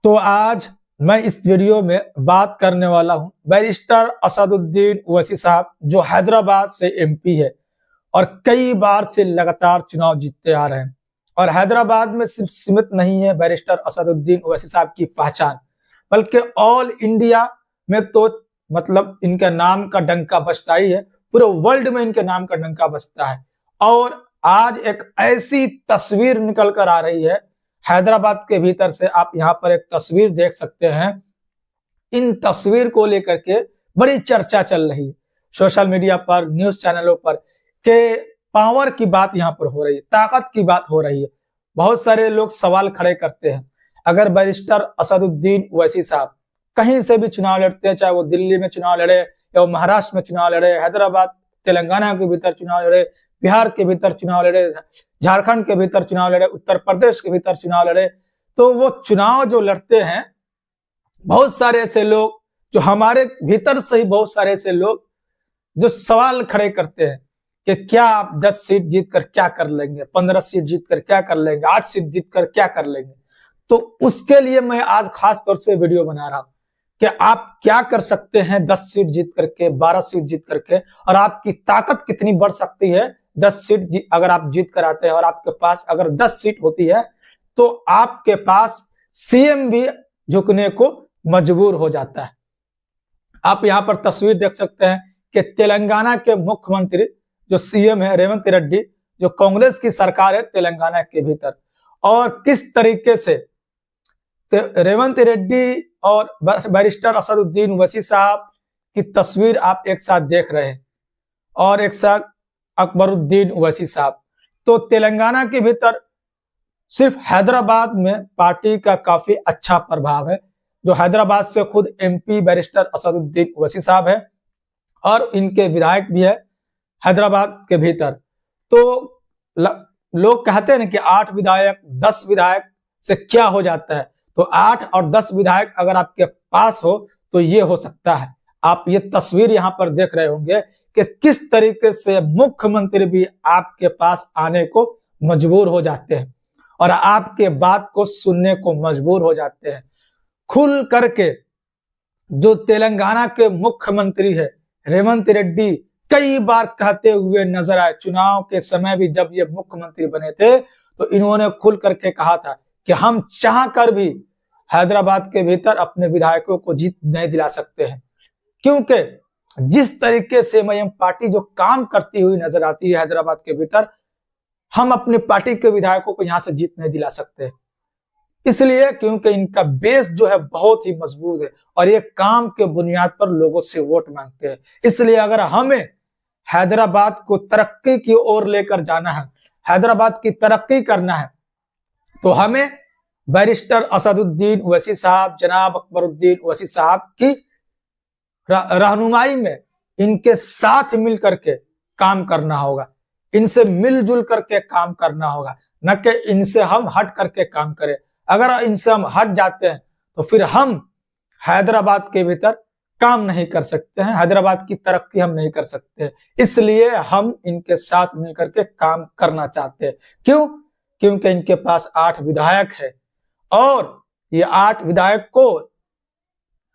तो आज मैं इस वीडियो में बात करने वाला हूं बैरिस्टर असदुद्दीन ओवैसी साहब, जो हैदराबाद से एमपी है और कई बार से लगातार चुनाव जीतते आ रहे हैं। और हैदराबाद में सिर्फ सीमित नहीं है बैरिस्टर असदुद्दीन ओवैसी साहब की पहचान, बल्कि ऑल इंडिया में तो मतलब इनके नाम का डंका बजता ही है, पूरे वर्ल्ड में इनके नाम का डंका बजता है। और आज एक ऐसी तस्वीर निकल कर आ रही है हैदराबाद के भीतर से, आप यहाँ पर एक तस्वीर देख सकते हैं। इन तस्वीर को लेकर के बड़ी चर्चा चल रही है सोशल मीडिया पर, न्यूज चैनलों पर, के पावर की बात यहाँ पर हो रही है, ताकत की बात हो रही है। बहुत सारे लोग सवाल खड़े करते हैं, अगर बैरिस्टर असदुद्दीन ओवैसी साहब कहीं से भी चुनाव लड़ते हैं, चाहे वो दिल्ली में चुनाव लड़े या वो महाराष्ट्र में चुनाव लड़े, हैदराबाद तेलंगाना के भीतर चुनाव लड़े, बिहार के भीतर चुनाव लड़े, झारखंड के भीतर चुनाव लड़े, उत्तर प्रदेश के भीतर चुनाव लड़े, तो वो चुनाव जो लड़ते हैं, बहुत सारे ऐसे लोग जो हमारे भीतर से ही बहुत सारे ऐसे लोग जो सवाल खड़े करते हैं कि क्या आप 10 सीट जीत कर क्या कर लेंगे, 15 सीट जीत कर क्या कर लेंगे, 8 सीट जीत कर क्या कर लेंगे। तो उसके लिए मैं आज खास तौर से वीडियो बना रहा हूं कि आप क्या कर सकते हैं 10 सीट जीत करके, 12 सीट जीत करके, और आपकी ताकत कितनी बढ़ सकती है 10 सीट अगर आप जीत कर आते हैं। और आपके पास अगर 10 सीट होती है तो आपके पास सीएम भी झुकने को मजबूर हो जाता है। आप यहां पर तस्वीर देख सकते हैं कि तेलंगाना के मुख्यमंत्री जो सीएम है रेवंत रेड्डी, जो कांग्रेस की सरकार है तेलंगाना के भीतर, और किस तरीके से रेवंत रेड्डी और बैरिस्टर असदुद्दीन ओवैसी साहब की तस्वीर आप एक साथ देख रहे हैं, और एक साथ अकबरुद्दीन ओवैसी साहब। तो तेलंगाना के भीतर सिर्फ हैदराबाद में पार्टी का काफी अच्छा प्रभाव है, जो हैदराबाद से खुद एमपी बैरिस्टर असदुद्दीन ओवैसी साहब है और इनके विधायक भी है हैदराबाद के भीतर। तो लोग कहते हैं ना कि 8 विधायक 10 विधायक से क्या हो जाता है, तो 8 और 10 विधायक अगर आपके पास हो तो ये हो सकता है। आप ये तस्वीर यहाँ पर देख रहे होंगे कि किस तरीके से मुख्यमंत्री भी आपके पास आने को मजबूर हो जाते हैं और आपके बात को सुनने को मजबूर हो जाते हैं। खुल करके जो तेलंगाना के मुख्यमंत्री है रेवंत रेड्डी कई बार कहते हुए नजर आए। चुनाव के समय भी जब ये मुख्यमंत्री बने थे तो इन्होंने खुल करके कहा था कि हम चाह कर भी हैदराबाद के भीतर अपने विधायकों को जीत नहीं दिला सकते हैं, क्योंकि जिस तरीके से एमआईएम पार्टी जो काम करती हुई नजर आती है हैदराबाद के भीतर, हम अपनी पार्टी के विधायकों को यहां से जीत नहीं दिला सकते। इसलिए क्योंकि इनका बेस जो है बहुत ही मजबूत है और ये काम के बुनियाद पर लोगों से वोट मांगते हैं। इसलिए अगर हमें हैदराबाद को तरक्की की ओर लेकर जाना है, हैदराबाद की तरक्की करना है, तो हमें बैरिस्टर असदुद्दीन ओवैसी साहब, जनाब अकबरुद्दीन ओवैसी साहब की रहनुमाई में इनके साथ मिल करके काम करना होगा, इनसे मिलजुल करके काम करना होगा, न कि इनसे हम हट करके काम करें। अगर इनसे हम हट जाते हैं तो फिर हम हैदराबाद के भीतर काम नहीं कर सकते हैं, हैदराबाद की तरक्की हम नहीं कर सकते। इसलिए हम इनके साथ मिलकर के काम करना चाहते हैं। क्यों? क्योंकि इनके पास 8 विधायक है और ये 8 विधायक को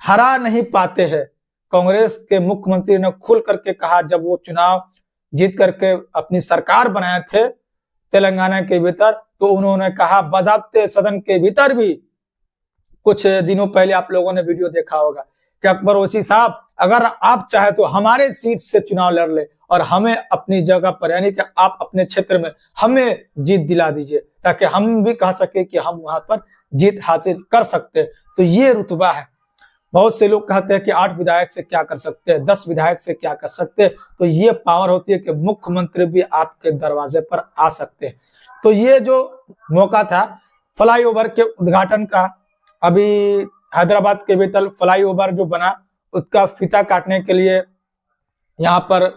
हरा नहीं पाते हैं। कांग्रेस के मुख्यमंत्री ने खुल करके कहा, जब वो चुनाव जीत करके अपनी सरकार बनाए थे तेलंगाना के भीतर, तो उन्होंने कहा बजाते सदन के भीतर भी, कुछ दिनों पहले आप लोगों ने वीडियो देखा होगा कि अकबर ओवैसी साहब अगर आप चाहे तो हमारे सीट से चुनाव लड़ ले और हमें अपनी जगह पर, यानी कि आप अपने क्षेत्र में हमें जीत दिला दीजिए, ताकि हम भी कह सके कि हम वहां पर जीत हासिल कर सकते हैं। तो ये रुतबा है। बहुत से लोग कहते हैं कि 8 विधायक से क्या कर सकते हैं, 10 विधायक से क्या कर सकते हैं, तो ये पावर होती है कि मुख्यमंत्री भी आपके दरवाजे पर आ सकते हैं। तो ये जो मौका था फ्लाईओवर के उद्घाटन का, अभी हैदराबाद के भीतर फ्लाईओवर जो बना उसका फीता काटने के लिए यहाँ पर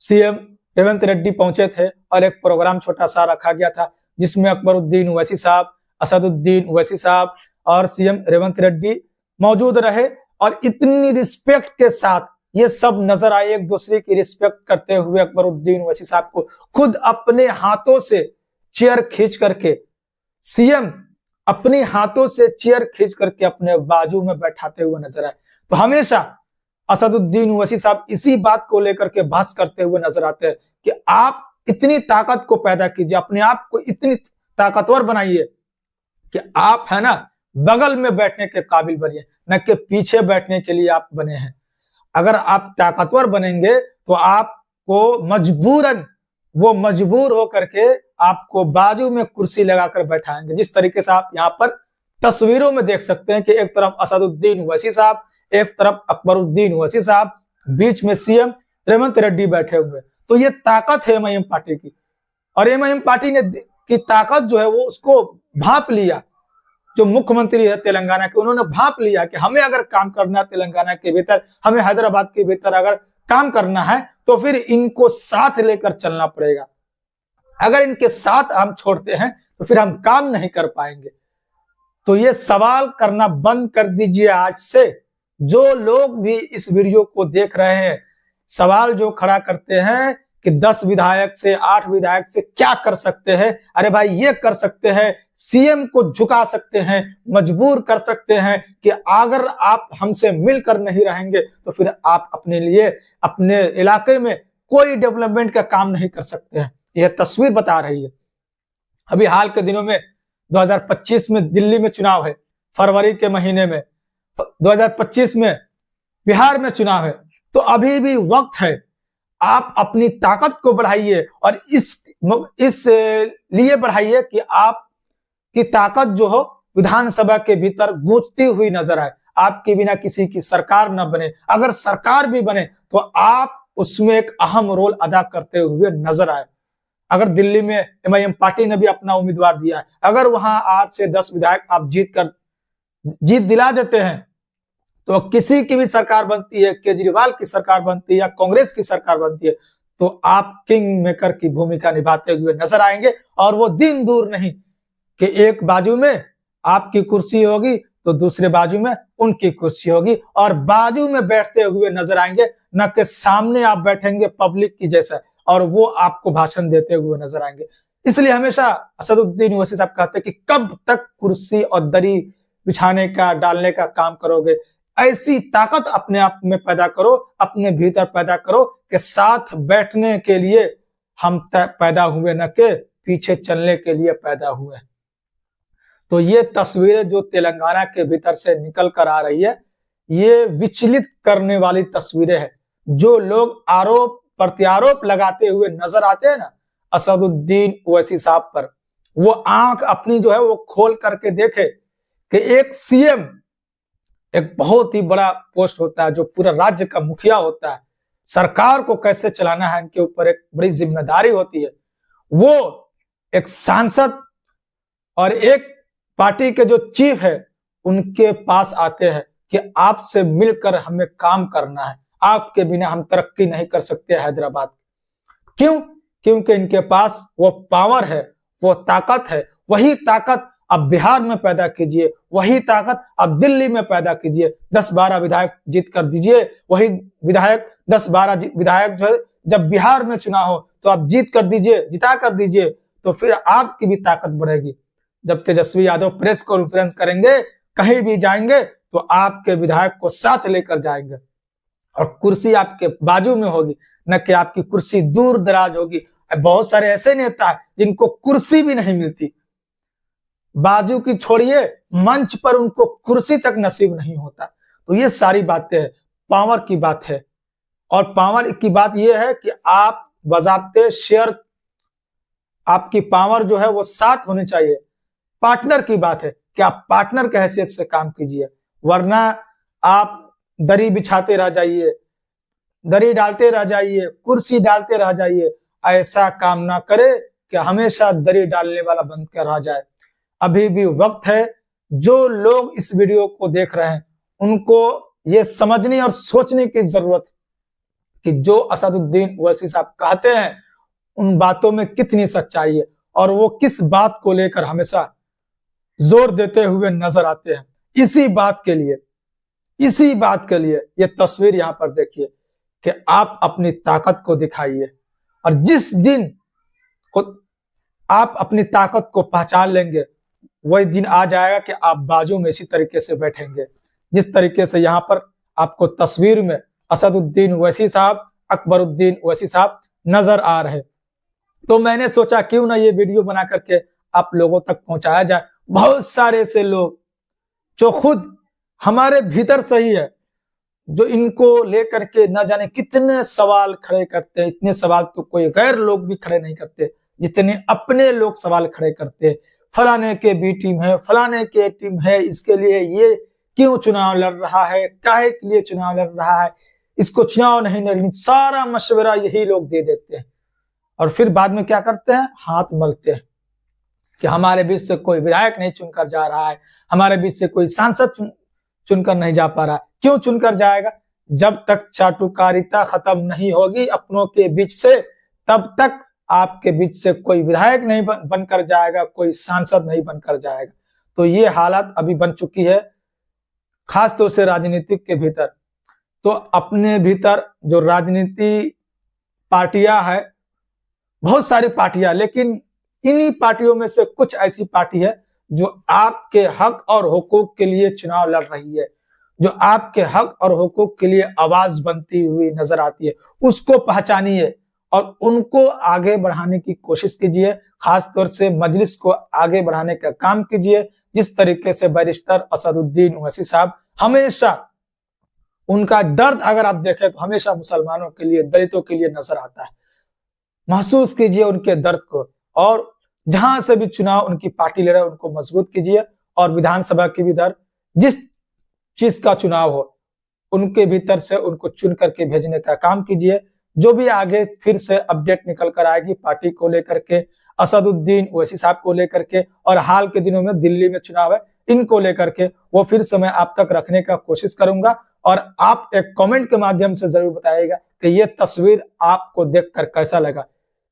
सीएम रेवंत रेड्डी पहुंचे थे और एक प्रोग्राम छोटा सा रखा गया था, जिसमें अकबरुद्दीन ओवैसी साहब, असदुद्दीन ओवैसी साहब और सीएम रेवंत रेड्डी मौजूद रहे। और इतनी रिस्पेक्ट के साथ ये सब नजर आए, एक दूसरे की रिस्पेक्ट करते हुए अकबरुद्दीन ओवैसी साहब को खुद अपने हाथों से चेयर खींच करके सीएम अपनी हाथों से चेयर खींच करके अपने बाजू में बैठाते हुए नजर आए। तो हमेशा असदुद्दीन ओवैसी साहब इसी बात को लेकर के बहस करते हुए नजर आते हैं कि आप इतनी ताकत को पैदा कीजिए, अपने आप को इतनी ताकतवर बनाइए कि आप है ना बगल में बैठने के काबिल बनिए, न कि पीछे बैठने के लिए आप बने हैं। अगर आप ताकतवर बनेंगे तो आपको मजबूरन वो मजबूर होकर के आपको बाजू में कुर्सी लगाकर बैठाएंगे। जिस तरीके से आप यहाँ पर तस्वीरों में देख सकते हैं कि एक तरफ असदुद्दीन ओवैसी साहब, एक तरफ अकबरुद्दीन ओवैसी साहब, बीच में सीएम रेवंत रेड्डी बैठे हुए। तो ये ताकत है एमआईएम पार्टी की, और एमआईएम पार्टी ने की ताकत जो है वो उसको भांप लिया। जो मुख्यमंत्री है तेलंगाना के, उन्होंने भांप लिया कि हमें अगर काम करना है तेलंगाना के भीतर, हमें हैदराबाद के भीतर अगर काम करना है तो फिर इनको साथ लेकर चलना पड़ेगा। अगर इनके साथ हम छोड़ते हैं तो फिर हम काम नहीं कर पाएंगे। तो ये सवाल करना बंद कर दीजिए आज से। जो लोग भी इस वीडियो को देख रहे हैं, सवाल जो खड़ा करते हैं कि 10 विधायक से 8 विधायक से क्या कर सकते हैं, अरे भाई ये कर सकते हैं, सीएम को झुका सकते हैं, मजबूर कर सकते हैं कि अगर आप हमसे मिलकर नहीं रहेंगे तो फिर आप अपने लिए अपने इलाके में कोई डेवलपमेंट का काम नहीं कर सकते हैं। यह तस्वीर बता रही है। अभी हाल के दिनों में 2025 में दिल्ली में चुनाव है, फरवरी के महीने में 2025 में बिहार में चुनाव है। तो अभी भी वक्त है, आप अपनी ताकत को बढ़ाइए और इस लिए बढ़ाइए कि आपकी ताकत जो हो विधानसभा के भीतर गूंजती हुई नजर आए। आपके बिना किसी की सरकार न बने, अगर सरकार भी बने तो आप उसमें एक अहम रोल अदा करते हुए नजर आए। अगर दिल्ली में एमआईएम पार्टी ने भी अपना उम्मीदवार दिया है, अगर वहां 8 से 10 विधायक आप जीत दिला देते हैं तो किसी की भी सरकार बनती है, केजरीवाल की सरकार बनती है या कांग्रेस की सरकार बनती है, तो आप किंग मेकर की भूमिका निभाते हुए नजर आएंगे। और वो दिन दूर नहीं कि एक बाजू में आपकी कुर्सी होगी तो दूसरे बाजू में उनकी कुर्सी होगी, और बाजू में बैठते हुए नजर आएंगे, न कि सामने आप बैठेंगे पब्लिक की जैसा और वो आपको भाषण देते हुए नजर आएंगे। इसलिए हमेशा असदुद्दीन ओवैसी साहब कहते हैं कि कब तक कुर्सी और दरी बिछाने का, डालने का काम करोगे। ऐसी ताकत अपने आप में पैदा करो, अपने भीतर पैदा करो कि साथ बैठने के लिए हम पैदा हुए, न कि पीछे चलने के लिए पैदा हुए। तो ये तस्वीरें जो तेलंगाना के भीतर से निकल कर आ रही है, ये विचलित करने वाली तस्वीरें हैं। जो लोग आरोप प्रत्यारोप लगाते हुए नजर आते हैं ना असदुद्दीन ओवैसी साहब पर, वो आंख अपनी जो है वो खोल करके देखे कि एक सीएम एक बहुत ही बड़ा पोस्ट होता है, जो पूरा राज्य का मुखिया होता है, सरकार को कैसे चलाना है इनके ऊपर एक बड़ी जिम्मेदारी होती है। वो एक सांसद और एक पार्टी के जो चीफ है उनके पास आते हैं कि आपसे मिलकर हमें काम करना है, आपके बिना हम तरक्की नहीं कर सकते हैदराबाद। क्यों? क्योंकि इनके पास वो पावर है, वो ताकत है। वही ताकत अब बिहार में पैदा कीजिए, वही ताकत अब दिल्ली में पैदा कीजिए। 10-12 विधायक जीत कर दीजिए। वही विधायक 10-12 विधायक जो है जब बिहार में चुनाव हो तो आप जीत कर दीजिए, जिता कर दीजिए, तो फिर आपकी भी ताकत बढ़ेगी। जब तेजस्वी यादव प्रेस कॉन्फ्रेंस करेंगे, कहीं भी जाएंगे तो आपके विधायक को साथ लेकर जाएंगे और कुर्सी आपके बाजू में होगी, न कि आपकी कुर्सी दूर दराज होगी। बहुत सारे ऐसे नेता हैं जिनको कुर्सी भी नहीं मिलती, बाजू की छोड़िए मंच पर उनको कुर्सी तक नसीब नहीं होता। तो ये सारी बातें हैं, पावर की बात है। और पावर की बात यह है कि आप बजाते शेयर, आपकी पावर जो है वो साथ होनी चाहिए। पार्टनर की बात है कि आप पार्टनर के हैसियत से काम कीजिए, वरना आप दरी बिछाते रह जाइए, दरी डालते रह जाइए, कुर्सी डालते रह जाइए। ऐसा काम ना करे कि हमेशा दरी डालने वाला बनकर कर रह जाए। अभी भी वक्त है। जो लोग इस वीडियो को देख रहे हैं उनको ये समझने और सोचने की जरूरत है कि जो असदुद्दीन ओवैसी साहब कहते हैं उन बातों में कितनी सच्चाई है और वो किस बात को लेकर हमेशा जोर देते हुए नजर आते हैं। इसी बात के लिए ये तस्वीर यहां पर देखिए कि आप अपनी ताकत को दिखाइए, और जिस दिन आप अपनी ताकत को पहचान लेंगे वही दिन आ जाएगा कि आप बाजू में इसी तरीके से बैठेंगे, जिस तरीके से यहाँ पर आपको तस्वीर में असदुद्दीन ओवैसी साहब, अकबरुद्दीन ओवैसी साहब नजर आ रहे। तो मैंने सोचा क्यों ना ये वीडियो बना करके आप लोगों तक पहुंचाया जाए। बहुत सारे ऐसे लोग जो खुद हमारे भीतर से ही है, जो इनको लेकर के न जाने कितने सवाल खड़े करते हैं। इतने सवाल तो कोई गैर लोग भी खड़े नहीं करते जितने अपने लोग सवाल खड़े करते हैं। फलाने के बी टीम है, फलाने के टीम है, इसके लिए ये क्यों चुनाव लड़ रहा है, काहे के लिए चुनाव लड़ रहा है, इसको चुनाव नहीं लड़नी, सारा मशवरा यही लोग दे देते हैं। और फिर बाद में क्या करते हैं, हाथ मलते हैं कि हमारे बीच से कोई विधायक नहीं चुनकर जा रहा है, हमारे बीच से कोई सांसद चुनकर नहीं जा पा रहा। क्यों चुनकर जाएगा? जब तक चाटुकारिता खत्म नहीं होगी अपनों के बीच से, तब तक आपके बीच से कोई विधायक नहीं बनकर जाएगा, कोई सांसद नहीं बनकर जाएगा। तो ये हालत अभी बन चुकी है, खास तौर से राजनीतिक के भीतर। तो अपने भीतर जो राजनीति पार्टियां है, बहुत सारी पार्टियां, लेकिन इन्हीं पार्टियों में से कुछ ऐसी पार्टी है जो आपके हक और हुकूक के लिए चुनाव लड़ रही है, जो आपके हक और हुकूक के लिए आवाज बनती हुई नजर आती है। उसको पहचानिए और उनको आगे बढ़ाने की कोशिश कीजिए। खास तौर से मजलिस को आगे बढ़ाने का काम कीजिए। जिस तरीके से बैरिस्टर असदुद्दीन ओवैसी साहब हमेशा, उनका दर्द अगर आप देखें तो हमेशा मुसलमानों के लिए, दलितों के लिए नजर आता है। महसूस कीजिए उनके दर्द को, और जहां से भी चुनाव उनकी पार्टी ले रहे हैं उनको मजबूत कीजिए। और विधानसभा की भी दर, जिस चीज का चुनाव हो उनके भीतर से उनको चुन करके भेजने का काम कीजिए। जो भी आगे फिर से अपडेट निकल कर आएगी पार्टी को लेकर के, असदुद्दीन ओवैसी साहब को लेकर के, और हाल के दिनों में दिल्ली में चुनाव है, इनको लेकर के, वो फिर से मैं आप तक रखने का कोशिश करूंगा। और आप एक कमेंट के माध्यम से जरूर बताइएगा कि ये तस्वीर आपको देखकर कैसा लगा।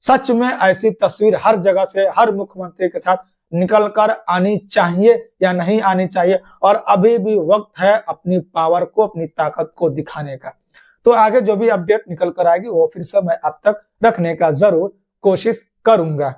सच में ऐसी तस्वीर हर जगह से, हर मुख्यमंत्री के साथ निकल कर आनी चाहिए या नहीं आनी चाहिए? और अभी भी वक्त है अपनी पावर को, अपनी ताकत को दिखाने का। तो आगे जो भी अपडेट निकल कर आएगी वो फिर से मैं आप तक रखने का जरूर कोशिश करूंगा।